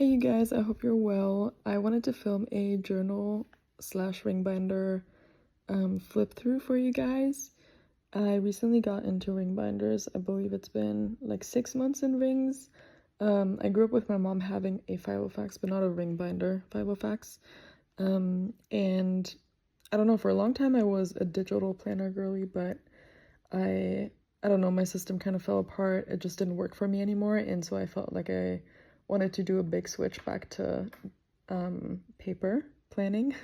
Hey you guys, I hope you're well. I wanted to film a journal slash ring binder flip through for you guys. I recently got into ring binders. I believe it's been like 6 months in rings. I grew up with my mom having a filofax, but not a ring binder filofax. And I don't know, for a long time I was a digital planner girly, but I don't know, my system kind of fell apart. It just didn't work for me anymore, and so I felt like I wanted to do a big switch back to paper planning.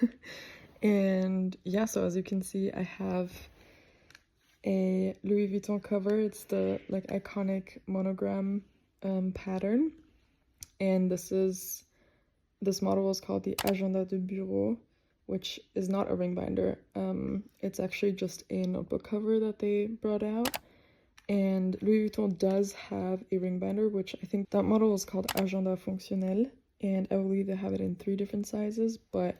And yeah, so as you can see, I have a Louis Vuitton cover. It's the like iconic monogram pattern, and this model is called the Agenda de Bureau, which is not a ring binder. It's actually just a notebook cover that they brought out. And Louis Vuitton does have a ring binder, which I think that model is called Agenda Fonctionnel, and I believe they have it in 3 different sizes, but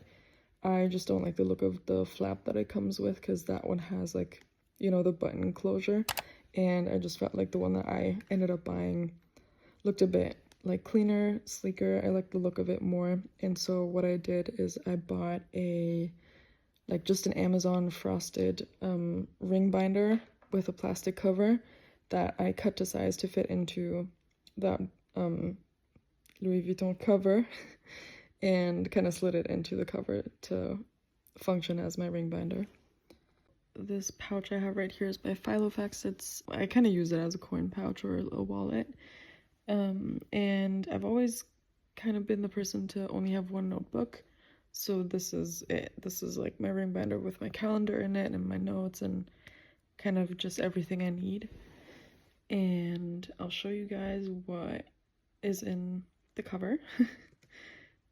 I just don't like the look of the flap that it comes with, because that one has like, you know, the button closure, and I just felt like the one that I ended up buying looked a bit like cleaner, sleeker. I like the look of it more, and so what I did is I bought a like just an Amazon frosted ring binder with a plastic cover that I cut to size to fit into that Louis Vuitton cover and kind of slid it into the cover to function as my ring binder. This pouch I have right here is by Filofax. I kind of use it as a coin pouch or a wallet. And I've always kind of been the person to only have one notebook. So this is it. This is like my ring binder with my calendar in it and my notes and kind of just everything I need. And I'll show you guys what is in the cover.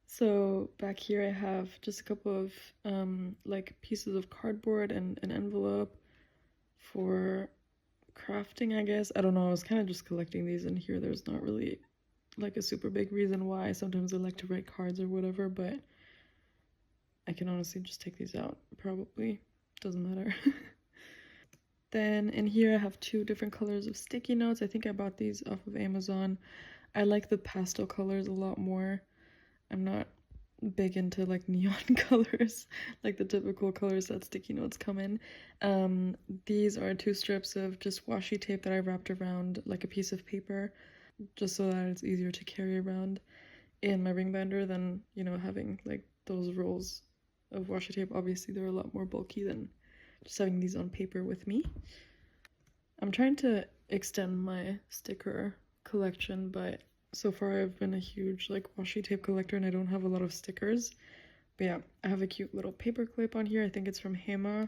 So back here I have just a couple of like pieces of cardboard and an envelope for crafting, I guess. I don't know, I was kind of just collecting these in here. There's not really like a super big reason why. Sometimes I like to write cards or whatever, but I can honestly just take these out, probably. Doesn't matter. Then in here I have 2 different colors of sticky notes. I think I bought these off of Amazon. I like the pastel colors a lot more. I'm not big into like neon colors, like the typical colors that sticky notes come in. These are 2 strips of just washi tape that I wrapped around like a piece of paper, just so that it's easier to carry around in my ring binder than, you know, having like those rolls of washi tape. Obviously they're a lot more bulky than just having these on paper with me. I'm trying to extend my sticker collection, but so far I've been a huge like washi tape collector and I don't have a lot of stickers. But yeah, I have a cute little paper clip on here. I think it's from ephemera.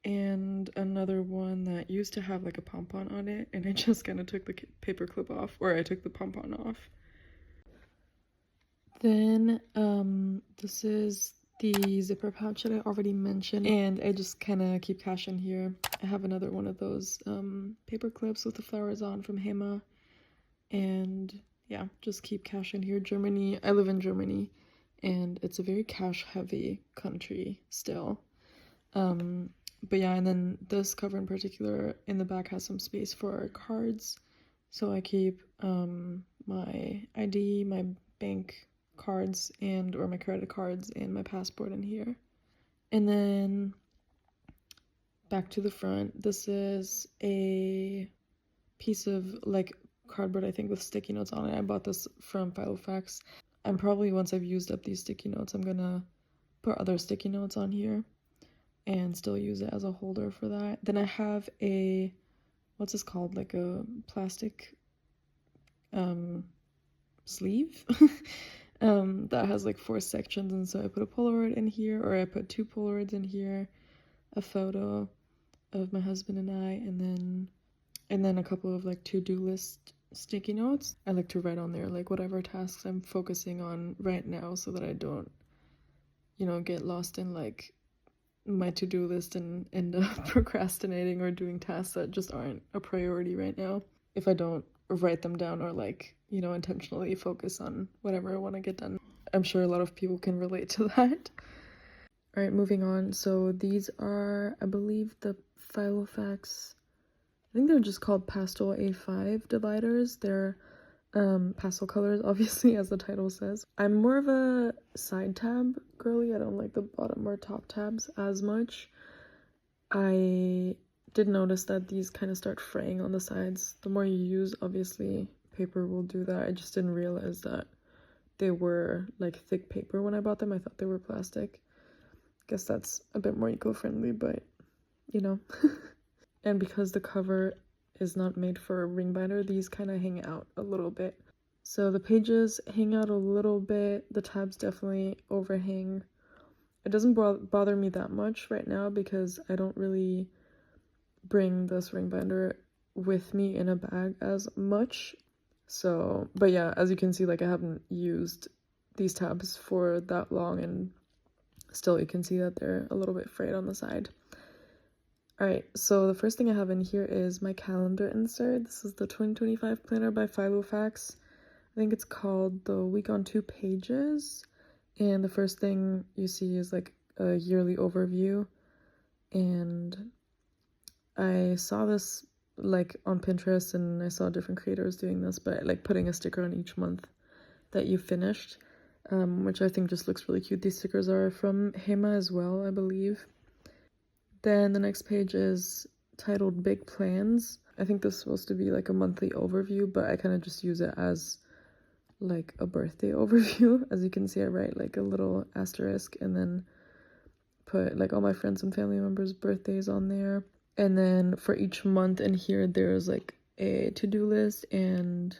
And another one that used to have like a pom-pom on it, and I just kind of took the paper clip off, or I took the pom-pom off. Then this is the zipper pouch that I already mentioned, and I just kind of keep cash in here. I have another one of those paper clips with the flowers on from ephemera, and yeah, just keep cash in here. Germany, I live in Germany, and it's a very cash heavy country still. But yeah, and then this cover in particular in the back has some space for cards, so I keep my ID, my bank cards, and or my credit cards and my passport in here. And then back to the front, this is a piece of like cardboard, I think, with sticky notes on it. I bought this from Filofax. I'm probably, once I've used up these sticky notes, I'm gonna put other sticky notes on here and still use it as a holder for that. Then I have a, what's this called, like a plastic sleeve that has like 4 sections, and so I put a Polaroid in here, or I put 2 Polaroids in here, a photo of my husband and I, and then a couple of like to-do list sticky notes. I like to write on there like whatever tasks I'm focusing on right now, so that I don't, you know, get lost in like my to-do list and end up procrastinating or doing tasks that just aren't a priority right now if I don't write them down or like, you know, intentionally focus on whatever I want to get done. I'm sure a lot of people can relate to that. All right, moving on. So these are, I believe, the Filofax, I think they're just called Pastel A5 dividers. They're pastel colors, obviously, as the title says. I'm more of a side tab girly. I don't like the bottom or top tabs as much. I did notice that these kind of start fraying on the sides. The more you use, obviously, paper will do that. I just didn't realize that they were like thick paper when I bought them. I thought they were plastic. Guess that's a bit more eco-friendly, but you know. And because the cover is not made for a ring binder, these kind of hang out a little bit. So the pages hang out a little bit. The tabs definitely overhang. It doesn't bother me that much right now because I don't really bring this ring binder with me in a bag as much. So, but yeah, as you can see, like I haven't used these tabs for that long, and still you can see that they're a little bit frayed on the side. Alright, so the first thing I have in here is my calendar insert. This is the 2025 planner by Filofax. I think it's called the Week on 2 Pages. And the first thing you see is like a yearly overview. And I saw this like on Pinterest, and I saw different creators doing this, but like putting a sticker on each month that you finished, which I think just looks really cute. These stickers are from ephemera as well, I believe. Then the next page is titled Big Plans. I think this is supposed to be like a monthly overview, but I kind of just use it as like a birthday overview. As you can see, I write like a little asterisk and then put like all my friends and family members' birthdays on there. And then for each month in here, there's like a to-do list and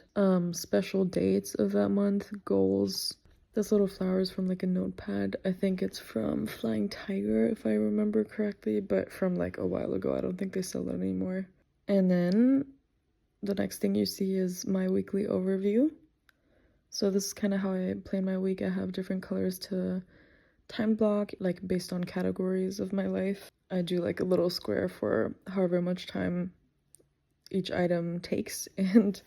special dates of that month, goals. This little flower is from like a notepad. I think it's from Flying Tiger, if I remember correctly, but from like a while ago. I don't think they sell it anymore. And then the next thing you see is my weekly overview. So this is kind of how I plan my week. I have different colors to time block, like based on categories of my life. I do like a little square for however much time each item takes and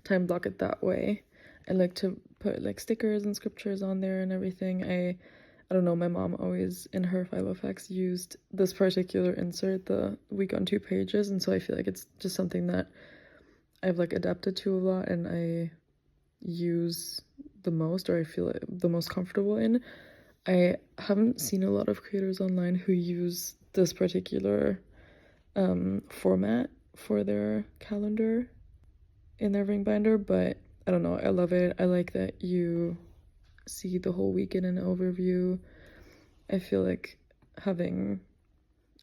time block it that way. I like to put like stickers and scriptures on there and everything. I don't know, my mom always in her filofax used this particular insert, the Week on 2 Pages, and so I feel like it's just something that I've like adapted to a lot and I use the most, or I feel like the most comfortable in. I haven't seen a lot of creators online who use this particular format for their calendar in their ring binder, but I don't know, I love it. I like that you see the whole week in an overview. I feel like having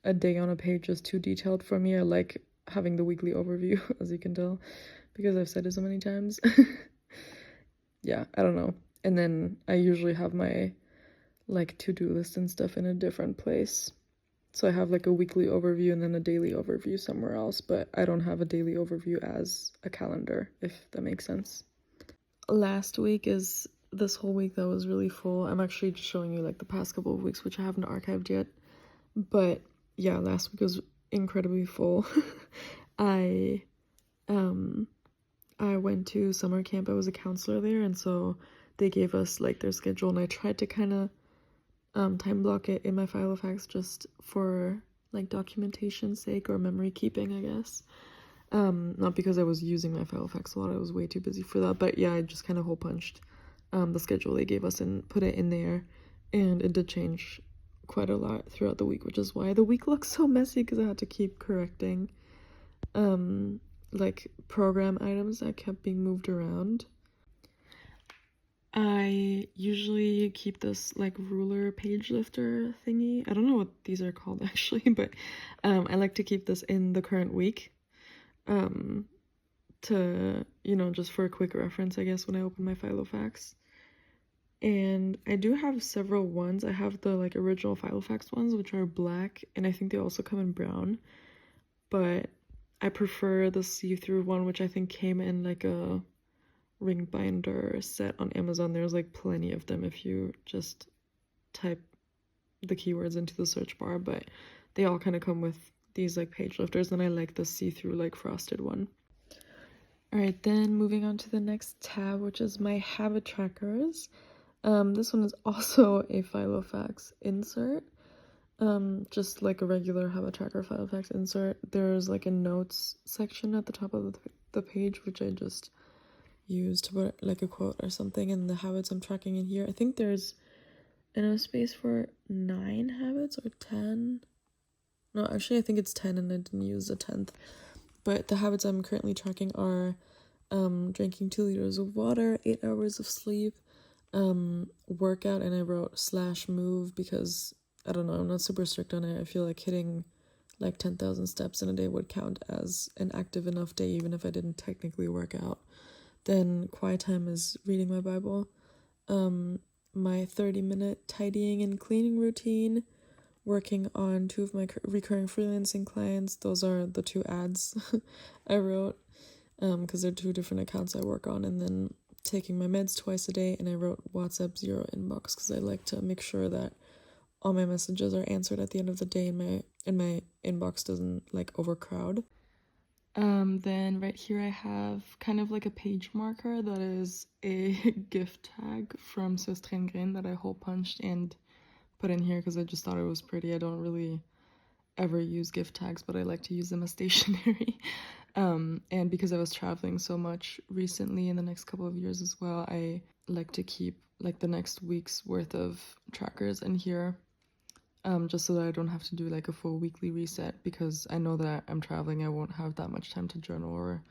a day on a page is too detailed for me. I like having the weekly overview, as you can tell, because I've said it so many times. Yeah, I don't know. And then I usually have my like to-do list and stuff in a different place. So I have like a weekly overview and then a daily overview somewhere else, but I don't have a daily overview as a calendar, if that makes sense. Last week is this whole week that was really full. I'm actually just showing you like the past couple of weeks, which I haven't archived yet. But yeah, last week was incredibly full. I went to summer camp. I was a counselor there, and so they gave us like their schedule, and I tried to kind of time block it in my filofax just for like documentation's sake or memory keeping, I guess. Not because I was using my filofax a lot, I was way too busy for that, but yeah, I just kind of hole punched the schedule they gave us and put it in there, and it did change quite a lot throughout the week, which is why the week looks so messy, because I had to keep correcting like program items that kept being moved around. I usually keep this like ruler page lifter thingy. I don't know what these are called actually, but I like to keep this in the current week to, you know, just for a quick reference, I guess, when I open my filofax. And I do have several ones. I have the like original filofax ones, which are black, and I think they also come in brown, but I prefer the see-through one, which I think came in like a ring binder set on Amazon. There's like plenty of them if you just type the keywords into the search bar, but they all kind of come with these like page lifters, and I like the see-through like frosted one. All right, then moving on to the next tab, which is my habit trackers. This one is also a filofax insert, just like a regular habit tracker filofax insert. There's like a notes section at the top of the page, which I just use to put like a quote or something, and the habits I'm tracking in here. I think there's enough space for 9 habits or 10. No, actually I think it's 10 and I didn't use the 10th. But the habits I'm currently tracking are drinking 2 liters of water, 8 hours of sleep, workout, and I wrote /move because I don't know, I'm not super strict on it. I feel like hitting like 10,000 steps in a day would count as an active enough day even if I didn't technically work out. Then quiet time is reading my Bible. My 30-minute tidying and cleaning routine, working on 2 of my recurring freelancing clients. Those are the 2 ads I wrote because they're 2 different accounts I work on. And then taking my meds twice a day, and I wrote WhatsApp 0 inbox because I like to make sure that all my messages are answered at the end of the day and my inbox doesn't like overcrowd. Then right here I have kind of like a page marker that is a gift tag from Söstrengren that I hole punched and put in here because I just thought it was pretty. I don't really ever use gift tags, but I like to use them as stationery. And because I was traveling so much recently in the next couple of years as well, I like to keep like the next week's worth of trackers in here. Just so that I don't have to do like a full weekly reset, because I know that I'm traveling, I won't have that much time to journal or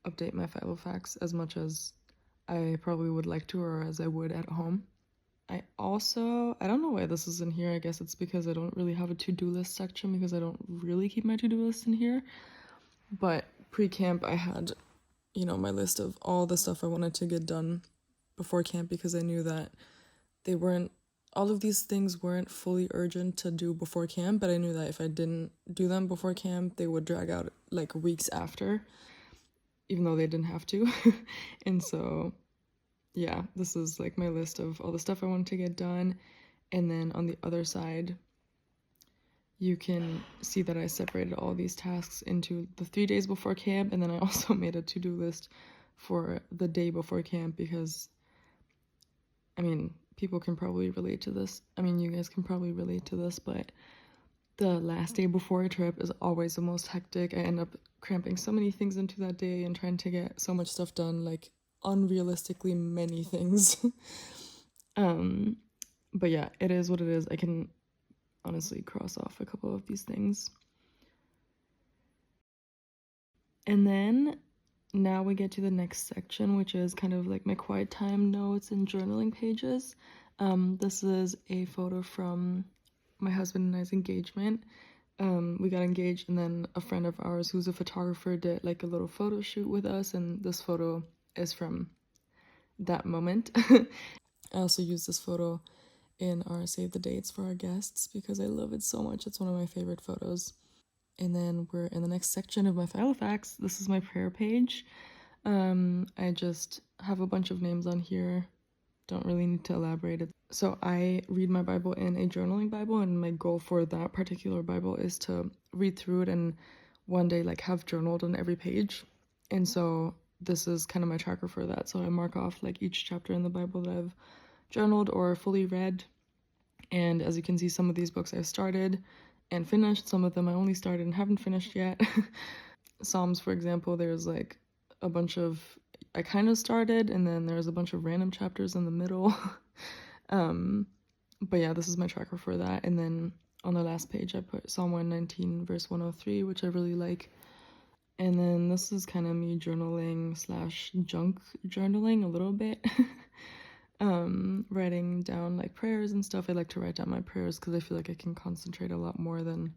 update my filofax as much as I probably would like to, or as I would at home. I don't know why this is in here. I guess it's because I don't really have a to-do list section because I don't really keep my to-do list in here. But pre-camp I had, my list of all the stuff I wanted to get done before camp because I knew that all of these things weren't fully urgent to do before camp, but I knew that if I didn't do them before camp, they would drag out like weeks after, even though they didn't have to. And so, yeah, this is like my list of all the stuff I wanted to get done. And then on the other side, you can see that I separated all these tasks into the 3 days before camp, and then I also made a to-do list for the day before camp because, people can probably relate to this. You guys can probably relate to this, but the last day before a trip is always the most hectic. I end up cramping so many things into that day and trying to get so much stuff done, like unrealistically many things. But yeah, it is what it is. I can honestly cross off a couple of these things. And then now we get to the next section, which is kind of like my quiet time notes and journaling pages. This is a photo from my husband and I's engagement. We got engaged, and then a friend of ours who's a photographer did like a little photo shoot with us, and this photo is from that moment. I also use this photo in our save the dates for our guests because I love it so much. It's one of my favorite photos. And then we're in the next section of my filofax. This is my prayer page. I just have a bunch of names on here. Don't really need to elaborate it. So I read my Bible in a journaling Bible, and my goal for that particular Bible is to read through it and one day like have journaled on every page. And so this is kind of my tracker for that. So I mark off like each chapter in the Bible that I've journaled or fully read. And as you can see, some of these books I've started and finished. Some of them I only started and haven't finished yet. Psalms, for example, there's like a bunch of I kind of started, and then there's a bunch of random chapters in the middle. But yeah, this is my tracker for that. And then on the last page I put Psalm 119 verse 103, which I really like. And then this is kind of me journaling / junk journaling a little bit. Writing down like prayers and stuff. I like to write down my prayers because I feel like I can concentrate a lot more than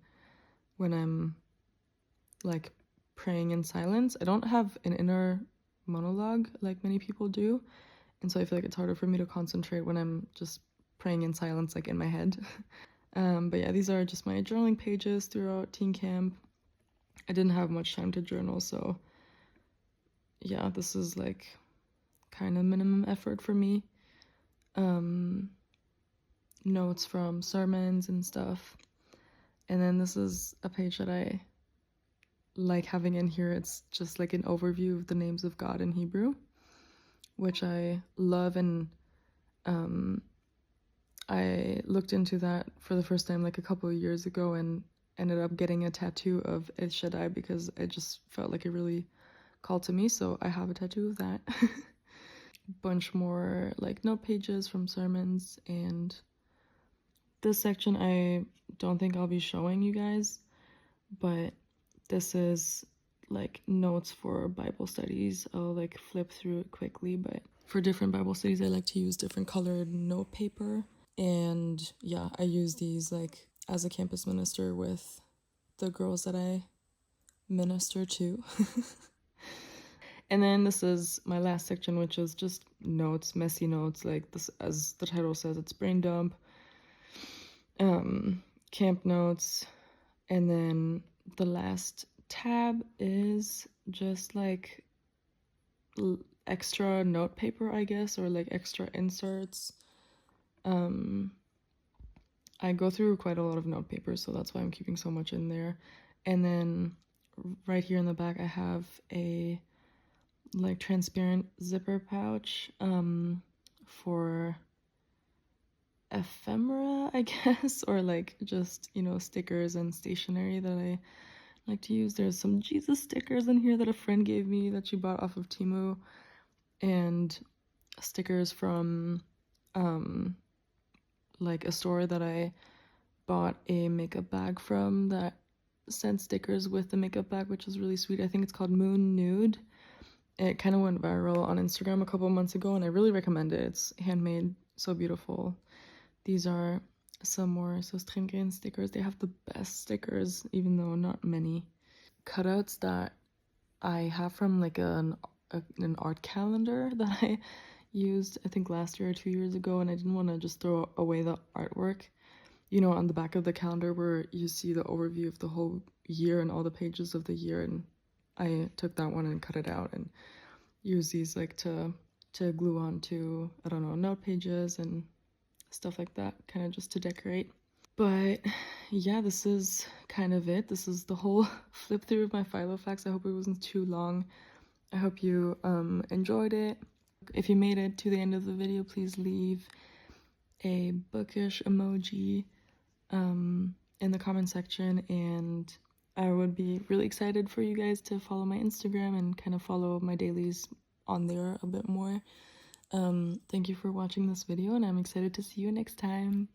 when I'm like praying in silence. I don't have an inner monologue like many people do, and so I feel like it's harder for me to concentrate when I'm just praying in silence, like in my head. But yeah, these are just my journaling pages throughout teen camp. I didn't have much time to journal, so yeah, this is like kind of minimum effort for me. Notes from sermons and stuff. And then this is a page that I like having in here. It's just like an overview of the names of God in Hebrew, which I love. And I looked into that for the first time like a couple of years ago and ended up getting a tattoo of El Shaddai because I just felt like it really called to me, so I have a tattoo of that. bunch more like note pages from sermons, and this section I don't think I'll be showing you guys, but this is like notes for Bible studies. I'll like flip through it quickly, but for different Bible studies I like to use different colored note paper. And yeah, I use these like as a campus minister with the girls that I minister to. And then this is my last section, which is just notes, messy notes, like this, as the title says, it's brain dump, camp notes. And then the last tab is just like extra note paper, I guess, or like extra inserts. I go through quite a lot of note paper, so that's why I'm keeping so much in there. And then right here in the back I have a like transparent zipper pouch for ephemera, I guess, or like just, you know, stickers and stationery that I like to use. There's some Jesus stickers in here that a friend gave me that she bought off of Temu, and stickers from like a store that I bought a makeup bag from that sent stickers with the makeup bag, which is really sweet. I think it's called Moon Nude. It kind of went viral on Instagram a couple months ago, and I really recommend it. It's handmade, so beautiful. These are some more Sostrengreen stickers. They have the best stickers, even though not many. Cutouts that I have from like an art calendar that I used, I think last year or 2 years ago, and I didn't want to just throw away the artwork. You know, on the back of the calendar where you see the overview of the whole year and all the pages of the year, and I took that one and cut it out and use these like to glue on to, I don't know, note pages and stuff like that, kind of just to decorate. But yeah, this is kind of it. This is the whole flip through of my filofax. I hope it wasn't too long. I hope you enjoyed it. If you made it to the end of the video, please leave a bookish emoji in the comment section, and I would be really excited for you guys to follow my Instagram and kind of follow my dailies on there a bit more. Thank you for watching this video, and I'm excited to see you next time.